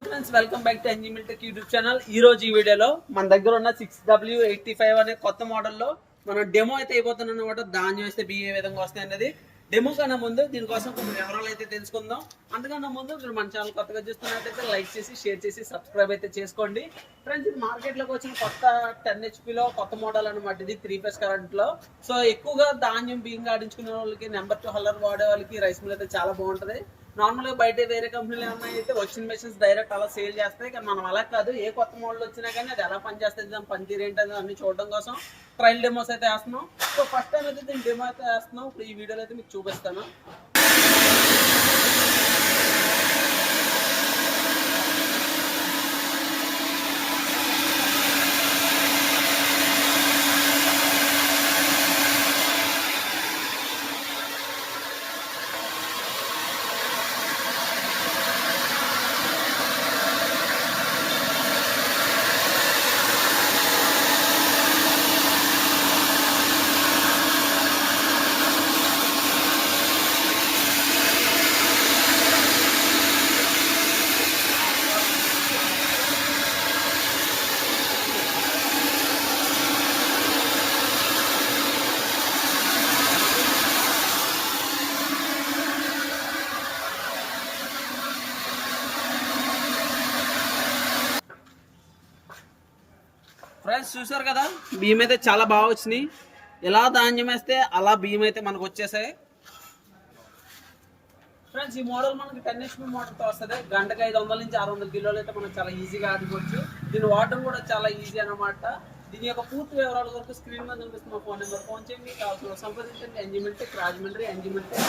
Friends welcome back to NG Miltech YouTube channel. ఈ రోజు ఈ వీడియోలో మన దగ్గర ఉన్న 6W85 అనే కొత్త మోడల్లో మనం డెమో అయితే అయిపోతున్నాం అనమాట. ధాన్యం వేస్తే బియ్యం ఏ విధంగా వస్తాయి అనేది డెమో కన్నా ముందు దీనికోసం కొన్ని వివరాలు అయితే తెలుసుకుందాం. అందుకన్నా ముందు మీరు మన ఛానల్ కొత్తగా చూస్తున్నట్టయితే లైక్ చేసి షేర్ చేసి సబ్స్క్రైబ్ అయితే చేసుకోండి. ఫ్రెండ్స్ ఇది మార్కెట్లోకి వచ్చిన కొత్త 10 HP లో కొత్త మోడల్ అనమాట. ఇది 3 phase కరెంట్లో. సో ఎక్కువగా ధాన్యం బియ్యం ఆడించుకునే వాళ్ళకి నెంబర్ 2 హల్లర్ వాడే వాళ్ళకి రైస్ మిల్ అయితే చాలా బాగుంటుంది. నార్మల్గా బయట వేరే కంపెనీలు ఏమన్నా అయితే వచ్చిన మెషిన్స్ డైరెక్ట్ అలా సేల్ చేస్తాయి. కానీ మనం అలా కాదు, ఏ కొత్త మోడల్ వచ్చినా కానీ అది ఎలా పనిచేస్తుంది, దాని పనితీరు ఏంటని అన్ని చూడడం కోసం ట్రయల్ డెమోస్ అయితే వేస్తున్నాం. సో ఫస్ట్ టైం అయితే దీన్ని డెమో అయితే వేస్తున్నాం. ఇప్పుడు ఈ వీడియోలో అయితే మీకు చూపిస్తాను. ఫ్రెండ్స్ చూసారు కదా, బియ్యం అయితే చాలా బాగా వచ్చినాయి. ఎలా ధాన్యం వేస్తే అలా బియ్యం అయితే మనకు వచ్చేసాయి. ఫ్రెండ్స్ ఈ మోడల్ మనకి 10 HP మోడల్తో వస్తుంది. గంటకి 500 నుంచి 600 కిలోలు అయితే మనం చాలా ఈజీగా ఆడుకోవచ్చు. దీన్ని వాడడం కూడా చాలా ఈజీ అనమాట. దీని యొక్క పూర్తి వివరాల వరకు స్క్రీన్ మీద కనిపిస్తున్న ఫోన్ నెంబర్ ఫోన్ చేయండి. కావాల్సిన సంప్రదించండి. NG Miltech Rajahmundry, NG మిల్టెక్.